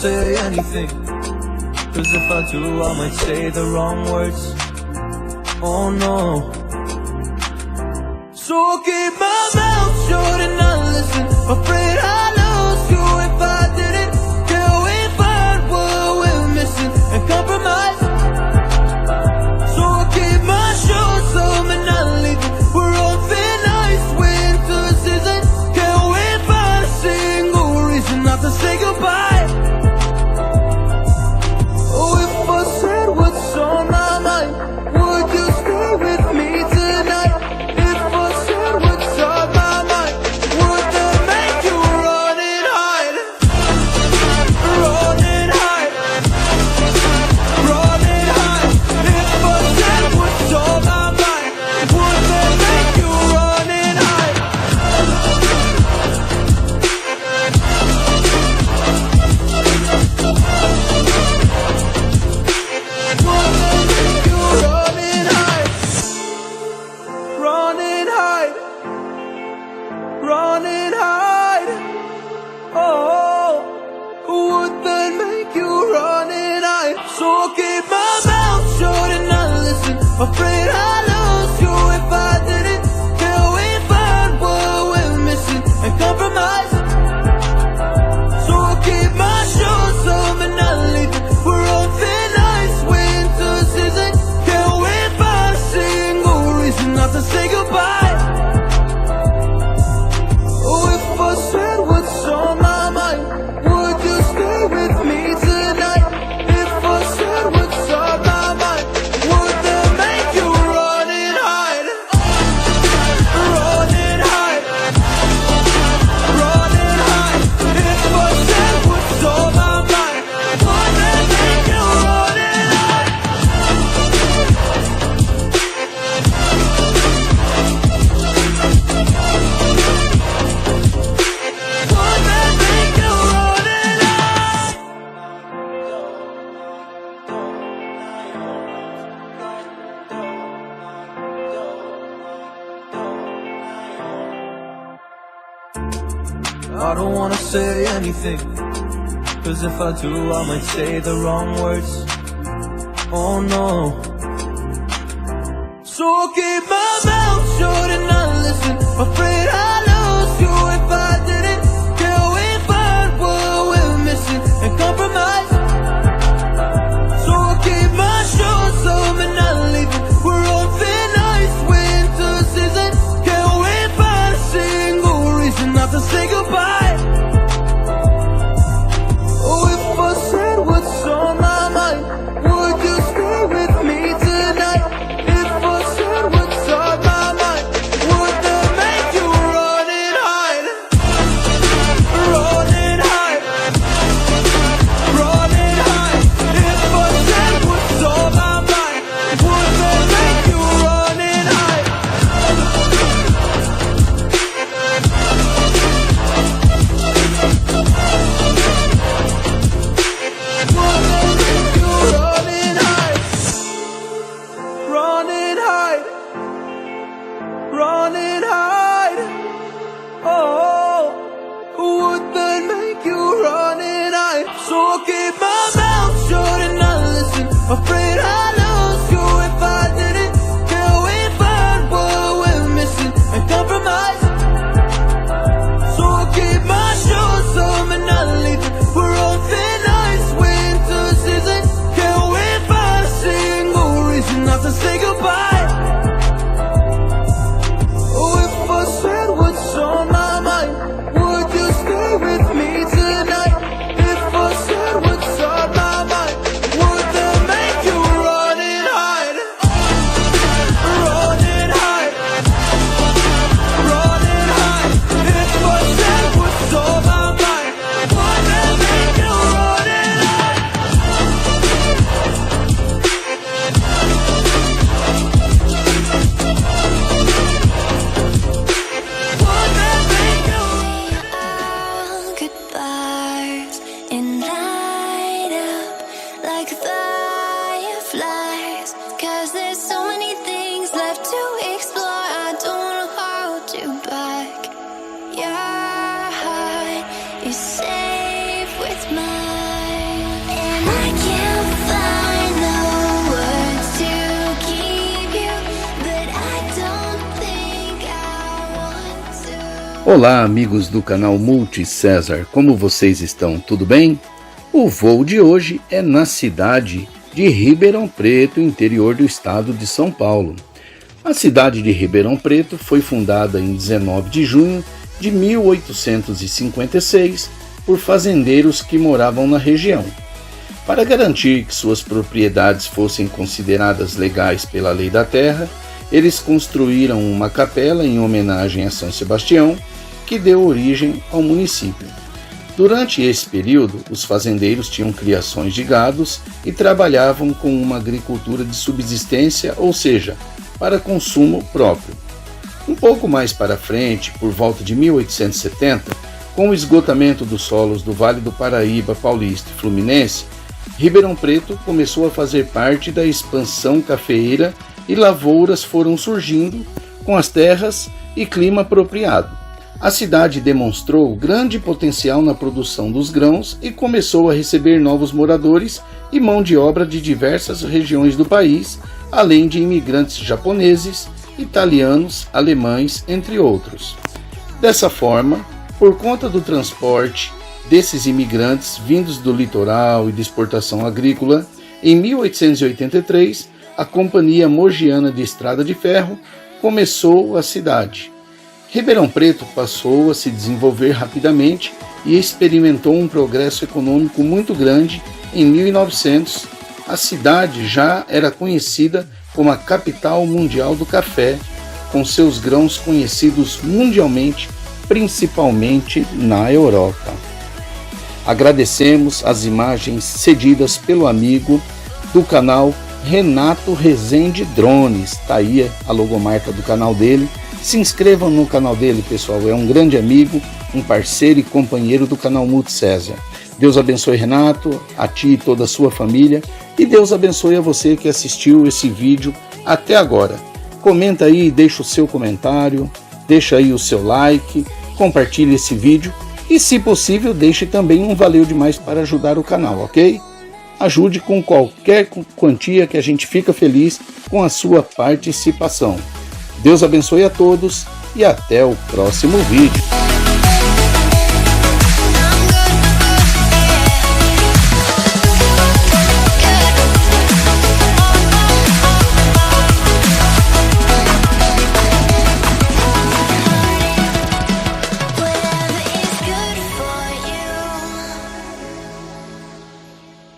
say anything, cause if I do I might say the wrong words. Oh no. So I'll keep my mouth shut and not listen, afraid I lose you if I didn't. Till we find what we're missing and compromise. So I'll keep my shoes on and not leaving. We're on thin ice, winter season. Can we find a single reason not to say goodbye? Oh, if I said what's on my mind, would you stay with me tonight? If I said what's on my mind, would that make you run and hide? Run and hide. Run and hide. If I said what's on my mind, would that make you run and hide? Would that make you run and hide? Run and hide. Run and hide. Oh, would that make you run and hide? So I'll keep my mouth shut and not listen, afraid I lose you if I didn't. Till we find what we're missing and compromise. So I'll keep my shoes on and not leaving. We're on thin ice, winter season. Can we find a single reason not to say goodbye? Oh, if I said what's on my mind, would you stay with me tonight? If I said what's on my mind, would that make you run and hide? Run and hide. Run and hide. If I said what's on my mind, would that make you run and hide? Would that make you run and hide? I don't wanna say anything, cause if I do I might say the wrong words. Oh no. So I'll keep my mouth shut and not listen, afraid I lose you if I didn't. Till we find what we're missing and compromise. So I'll keep my shoes on and not leaving. We're on thin ice, winter season. Can we find a single reason not to say goodbye? Oh, if I said what's on my mind, would you stay with me tonight? If I said what's on my mind, would that make you run Olá, amigos do canal MultiCesar, como vocês estão? Tudo bem? O voo de hoje é na cidade de Ribeirão Preto, interior do estado de São Paulo. A cidade de Ribeirão Preto foi fundada em 19 de junho de 1856 por fazendeiros que moravam na região. Para garantir que suas propriedades fossem consideradas legais pela lei da terra, eles construíram uma capela em homenagem a São Sebastião, que deu origem ao município. Durante esse período, os fazendeiros tinham criações de gados e trabalhavam com uma agricultura de subsistência, ou seja, para consumo próprio. Um pouco mais para frente, por volta de 1870, com o esgotamento dos solos do Vale do Paraíba, Paulista e Fluminense, Ribeirão Preto começou a fazer parte da expansão cafeeira e lavouras foram surgindo com as terras e clima apropriado. A cidade demonstrou grande potencial na produção dos grãos e começou a receber novos moradores e mão de obra de diversas regiões do país, além de imigrantes japoneses, italianos, alemães, entre outros. Dessa forma, por conta do transporte desses imigrantes vindos do litoral e de exportação agrícola, em 1883, a Companhia Mogiana de Estrada de Ferro começou a cidade. Ribeirão Preto passou a se desenvolver rapidamente e experimentou um progresso econômico muito grande. Em 1900, a cidade já era conhecida como a capital mundial do café, com seus grãos conhecidos mundialmente, principalmente na Europa. Agradecemos as imagens cedidas pelo amigo do canal Renato Rezende Drones. Tá aí a logomarca do canal dele. Se inscrevam no canal dele, pessoal. É um grande amigo, um parceiro e companheiro do canal MultiCesar. Deus abençoe Renato, a ti e toda a sua família. E Deus abençoe a você que assistiu esse vídeo até agora. Comenta aí, deixa o seu comentário, deixa aí o seu like, compartilhe esse vídeo. E se possível, deixe também um valeu demais para ajudar o canal, ok? Ajude com qualquer quantia que a gente fica feliz com a sua participação. Deus abençoe a todos e até o próximo vídeo.